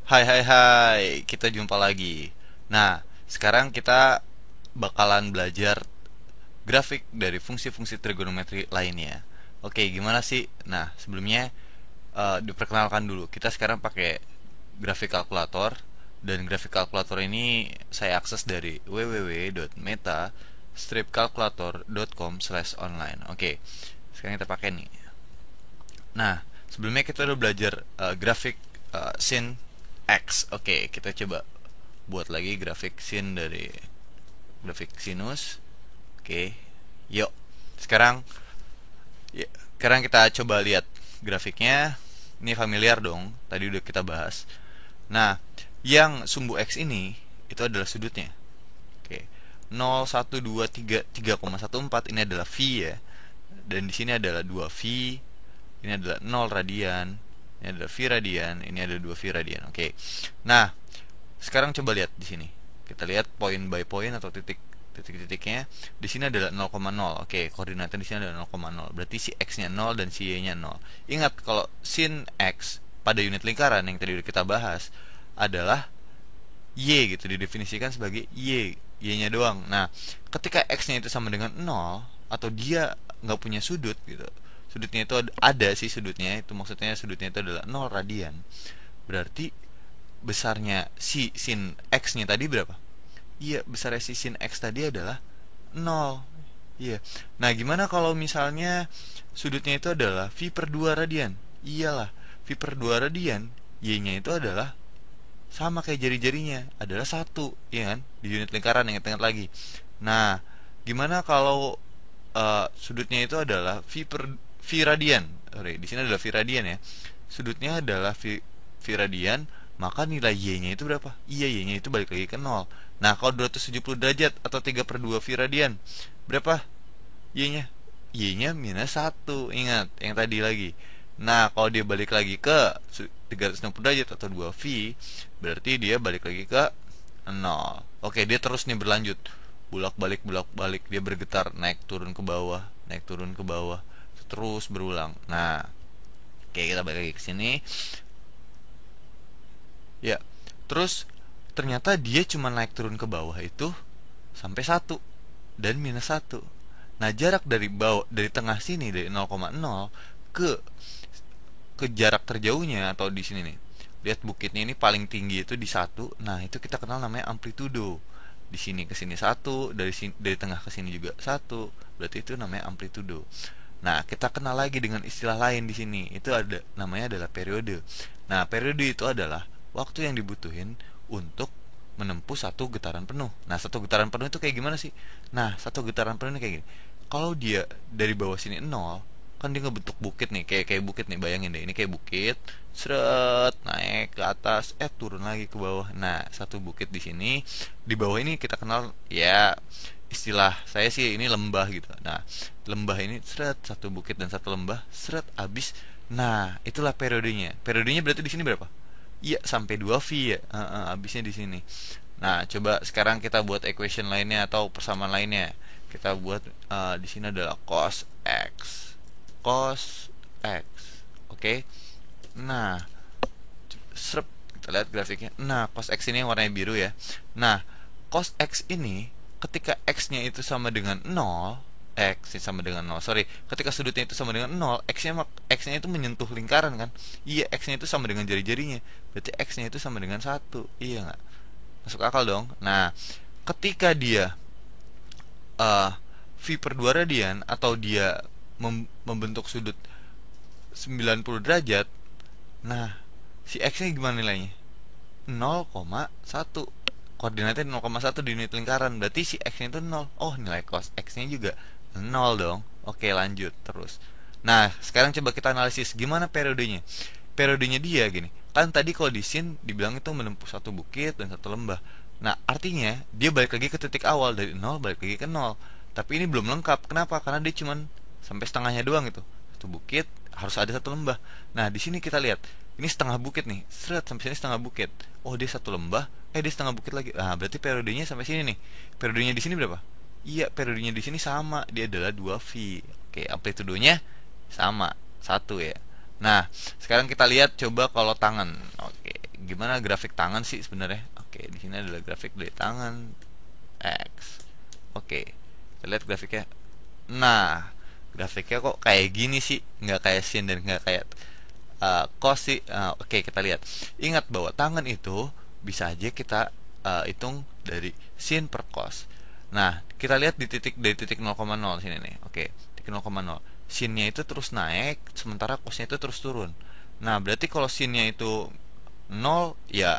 Hai hai hai, kita jumpa lagi. Nah, sekarang kita bakalan belajar grafik dari fungsi-fungsi trigonometri lainnya. Oke, gimana sih? Nah, sebelumnya diperkenalkan dulu. Kita sekarang pakai grafik kalkulator dan grafik kalkulator ini saya akses dari www.meta-calculator.com/online. Oke, sekarang kita pakai nih. Nah, sebelumnya kita udah belajar grafik sin X. Oke, kita coba buat lagi grafik sin dari grafik sinus. Oke, yuk. Sekarang, ya, sekarang kita coba lihat grafiknya. Ini familiar dong, tadi udah kita bahas. Nah, yang sumbu X ini itu adalah sudutnya. Oke, 0, 1, 2, 3, 3,14 ini adalah V ya. Dan di sini adalah 2V, ini adalah 0 radian, ini adalah V radian, ini ada 2 V radian. Oke. Nah, sekarang coba lihat di sini. Kita lihat point by point atau titik-titiknya. Di sini adalah 0,0. Oke, koordinatnya di sini adalah 0,0. Berarti si X-nya 0 dan si Y-nya 0. Ingat kalau sin X pada unit lingkaran yang tadi kita bahas adalah Y gitu, didefinisikan sebagai Y, Y-nya doang. Nah, ketika X-nya itu sama dengan 0 atau dia nggak punya sudut gitu, sudutnya itu ada sih sudutnya, itu maksudnya sudutnya itu adalah 0 radian, berarti besarnya si sin X-nya tadi berapa? Iya, besarnya si sin X tadi adalah 0. Iya. Nah, gimana kalau misalnya sudutnya itu adalah V per 2 radian? Iyalah, V per 2 radian, Y-nya itu adalah sama kayak jari-jarinya, adalah satu, ya kan? Di unit lingkaran, ingat-ingat lagi. Nah, gimana kalau sudutnya itu adalah V radian? Sorry, di sini adalah V radian ya. Sudutnya adalah V radian, maka nilai Y-nya itu berapa? Iya, Y-nya itu balik lagi ke nol. Nah, kalau 270 derajat atau 3 per 2 V radian, berapa Y-nya? Y-nya minus satu. Ingat, yang tadi lagi. Nah, kalau dia balik lagi ke 360 derajat atau 2V, berarti dia balik lagi ke nol. Oke, dia terus nih berlanjut. Bolak-balik, dia bergetar, naik turun ke bawah, naik turun ke bawah. Terus berulang. Nah, oke, kita balik lagi ke sini. Ya, terus ternyata dia cuma naik turun ke bawah itu sampai satu dan minus satu. Nah, jarak dari bawah, dari tengah sini, dari 0,0 ke jarak terjauhnya atau di sini nih. Lihat bukitnya ini paling tinggi itu di satu. Nah, itu kita kenal namanya amplitudo. Di sini ke sini satu, dari tengah ke sini juga satu. Berarti itu namanya amplitudo. Nah, kita kenal lagi dengan istilah lain di sini. Itu ada namanya adalah periode. Nah, periode itu adalah waktu yang dibutuhin untuk menempuh satu getaran penuh. Nah, satu getaran penuh itu kayak gimana sih? Nah, satu getaran penuh ini kayak gini. Kalau dia dari bawah sini nol, kan dia ngebentuk bukit nih, kayak bukit nih, bayangin deh, ini kayak bukit, seret naik ke atas, turun lagi ke bawah. Nah, satu bukit di sini, di bawah ini kita kenal ya, istilah saya sih ini lembah gitu. Nah, lembah ini seret, satu bukit dan satu lembah seret abis. Nah, itulah periodenya. Periodenya berarti di sini berapa? Iya, sampai 2V ya. Habisnya di sini. Nah, coba sekarang kita buat equation lainnya atau persamaan lainnya. Kita buat di sini adalah cos X. Cos X. Oke. Nah, serp, kita lihat grafiknya. Nah, cos X ini yang warnanya biru ya. Nah, cos X ini ketika X-nya itu sama dengan 0, X sama dengan 0. Sorry, ketika sudutnya itu sama dengan 0, X-nya itu menyentuh lingkaran kan? Iya, X-nya itu sama dengan jari-jarinya. Berarti X-nya itu sama dengan satu. Iya nggak? Masuk akal dong. Nah, ketika dia V per 2 radian atau dia membentuk sudut 90 derajat, nah, si X-nya gimana nilainya? 0,1. Koordinatnya 0,1 di unit lingkaran. Berarti si X-nya itu 0. Oh, nilai cos X-nya juga 0 dong. Oke, lanjut terus. Nah, sekarang coba kita analisis gimana periodenya. Periodenya dia gini. Kan tadi kalau di sin dibilang itu menempuh satu bukit dan satu lembah. Nah, artinya dia balik lagi ke titik awal dari 0 balik lagi ke 0. Tapi ini belum lengkap. Kenapa? Karena dia cuma sampai setengahnya doang itu. Satu bukit harus ada satu lembah. Nah, di sini kita lihat. Ini setengah bukit nih. Seret sampai sini setengah bukit. Oh, dia satu lembah. Dia setengah bukit lagi. Nah, berarti periodenya sampai sini nih. Periodenya di sini berapa? Iya, periodenya di sini sama. Dia adalah 2V. Oke, amplitudonya sama, satu ya. Nah, sekarang kita lihat coba kalau tangan. Oke, gimana grafik tangan sih sebenarnya? Oke, di sini adalah grafik dari tangan X. Oke, kita lihat grafiknya. Nah, grafiknya kok kayak gini sih, nggak kayak sin dan nggak kayak cos sih. Oke, kita lihat. Ingat bahwa tangan itu bisa aja kita hitung dari sin per cos. Nah, kita lihat di titik dari titik 0,0 sini nih. Oke, titik 0,0. Sinnya itu terus naik, sementara cosnya itu terus turun. Nah, berarti kalau sinnya itu 0, ya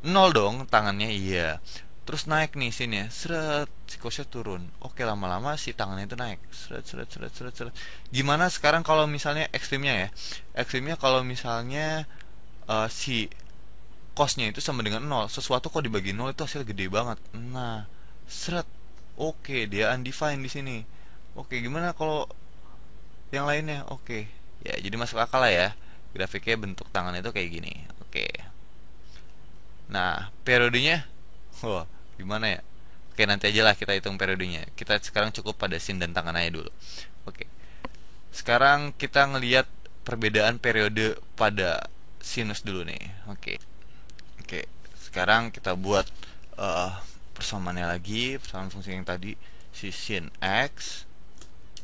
0 dong tangannya, iya. Terus naik nih sinnya, seret, si cosnya turun. Oke, lama-lama si tangannya itu naik, seret, seret, seret, seret, seret. Gimana sekarang kalau misalnya ekstrimnya ya? Ekstrimnya kalau misalnya si cosnya itu sama dengan 0, sesuatu kok dibagi 0 itu hasil gede banget. Nah, seret. Oke, dia undefined di sini. Oke, gimana kalau yang lainnya? Oke. Ya, jadi masuk akal lah ya. Grafiknya bentuk tangan itu kayak gini. Oke. Nah, periodenya, wah, gimana ya? Oke, nanti aja lah kita hitung periodenya. Kita sekarang cukup pada sin dan tangan aja dulu. Oke. Sekarang kita ngelihat perbedaan periode pada sinus dulu nih. Oke. Oke. Sekarang kita buat eh, persamaannya lagi, persamaan fungsi yang tadi, si sin x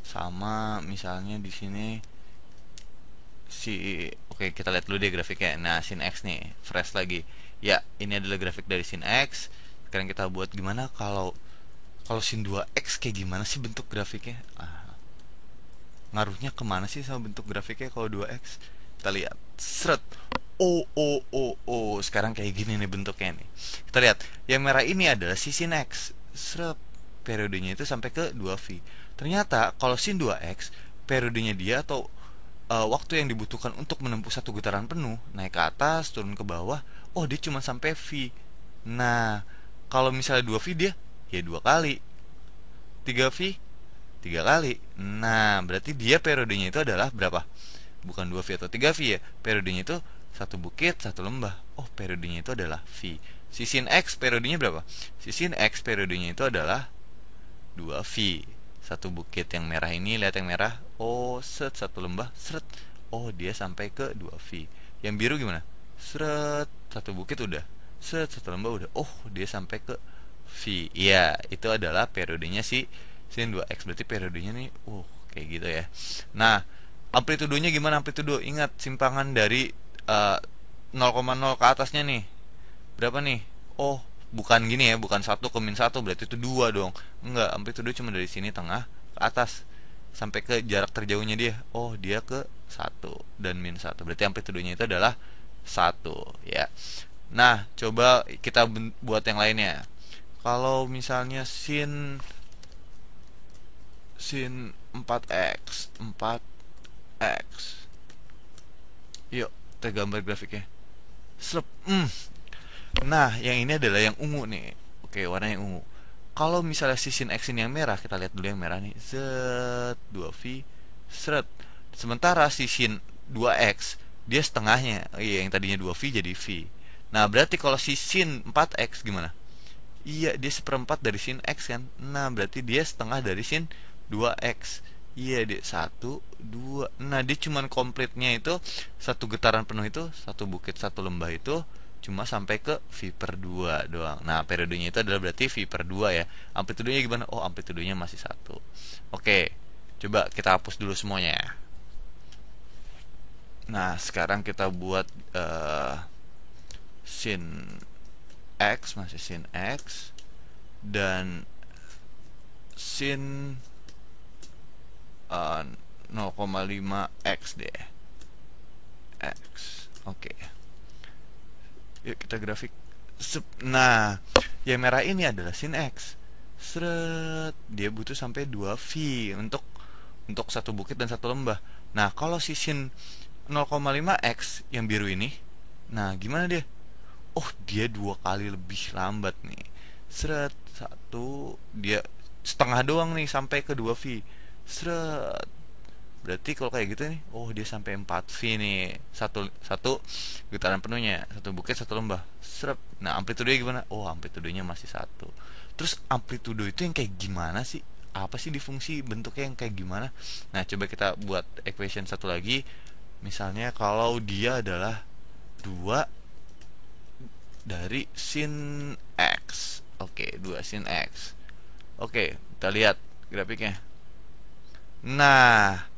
sama misalnya di sini si, oke, kita lihat dulu deh grafiknya. Nah, sin x nih, fresh lagi. Ya, ini adalah grafik dari sin x. Sekarang kita buat gimana kalau sin 2x kayak gimana sih bentuk grafiknya? Ngaruhnya kemana sih sama bentuk grafiknya kalau 2x? Kita lihat. Seret. Oh, oh, oh, oh. Sekarang kayak gini nih bentuknya nih. Kita lihat. Yang merah ini adalah si sin x. Seret. Periodenya itu sampai ke 2V. Ternyata kalau sin 2x, periodenya dia atau waktu yang dibutuhkan untuk menempuh satu getaran penuh, naik ke atas, turun ke bawah, oh dia cuma sampai V. Nah, kalau misalnya 2V dia, ya 2 kali. 3V, 3 kali. Nah, berarti dia periodenya itu adalah berapa? Bukan 2V atau 3V ya. Periodenya itu satu bukit, satu lembah. Oh, periodenya itu adalah V. Si sin X periodenya berapa? Si sin X periodenya itu adalah 2V. Satu bukit yang merah ini, lihat yang merah. Oh, set, satu lembah, seret. Oh, dia sampai ke 2V. Yang biru gimana? Seret, satu bukit udah. Seret, satu lembah udah. Oh, dia sampai ke V. Iya, itu adalah periodenya si sin 2x. Berarti periodenya nih, kayak gitu ya. Nah, amplitudonya gimana amplitudo? Ingat, simpangan dari 0,0 ke atasnya nih. Berapa nih? Oh, bukan gini ya, bukan 1 ke min 1, berarti itu 2 dong. Enggak, amplitudo cuma dari sini tengah ke atas sampai ke jarak terjauhnya dia. Oh, dia ke 1 dan min 1. Berarti amplitudonya itu adalah 1 ya. Nah, coba kita buat yang lainnya. Kalau misalnya sin 4x, 4x. Yuk, kita gambar grafiknya. Slep. Nah, yang ini adalah yang ungu nih. Oke, warna yang ungu. Kalau misalnya si sin x ini yang merah, kita lihat dulu yang merah nih. Zet 2V seret. Sementara si sin 2x dia setengahnya. Iya, yang tadinya 2V jadi V. Nah, berarti kalau si sin 4x gimana? Iya, dia seperempat dari sin x kan. Nah, berarti dia setengah dari sin 2x. Iya, dia 1, 2. Nah, dia cuman komplitnya itu satu getaran penuh itu, satu bukit, satu lembah itu cuma sampai ke V per 2 doang. Nah, periodenya itu adalah berarti V per 2 ya. Amplitudenya gimana? Oh, amplitudenya masih 1. Oke, coba kita hapus dulu semuanya. Nah, sekarang kita buat sin X, masih sin X. Dan sin 0,5X deh. X. Oke. Yuk kita grafik. Nah, yang merah ini adalah sin X. Seret, dia butuh sampai 2V untuk satu bukit dan satu lembah. Nah, kalau si sin 0,5X yang biru ini, nah gimana dia? Oh, dia 2 kali lebih lambat nih. Seret, satu, dia setengah doang nih sampai ke 2V. Seret. Berarti kalau kayak gitu nih, oh dia sampai 4V nih. Satu getaran penuhnya, satu bukit, satu lembah. Serap. Nah, amplitudenya gimana? Oh, amplitudenya masih 1. Terus amplitudo itu yang kayak gimana sih? Apa sih di fungsi bentuknya yang kayak gimana? Nah, coba kita buat equation satu lagi. Misalnya kalau dia adalah 2 dari sin X. Oke, 2 sin X. Oke, kita lihat grafiknya. Nah,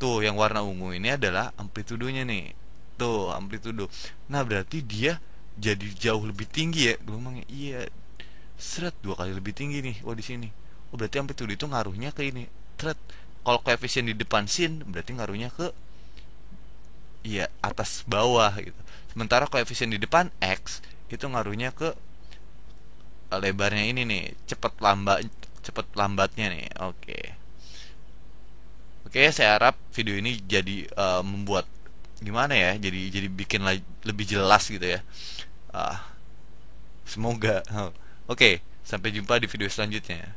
tuh yang warna ungu ini adalah amplitudonya nih. Tuh, amplitudo. Nah, berarti dia jadi jauh lebih tinggi ya gelombangnya. Iya, seret 2 kali lebih tinggi nih. Oh, di sini. Oh, berarti amplitudo itu ngaruhnya ke ini. Seret. Kalau koefisien di depan sin berarti ngaruhnya ke, iya, atas bawah gitu. Sementara koefisien di depan X itu ngaruhnya ke lebarnya ini nih, cepet lambatnya nih. Oke. Oke, saya harap video ini jadi membuat gimana ya? Jadi bikin lebih jelas gitu ya. Ah, semoga. Oke, sampai jumpa di video selanjutnya.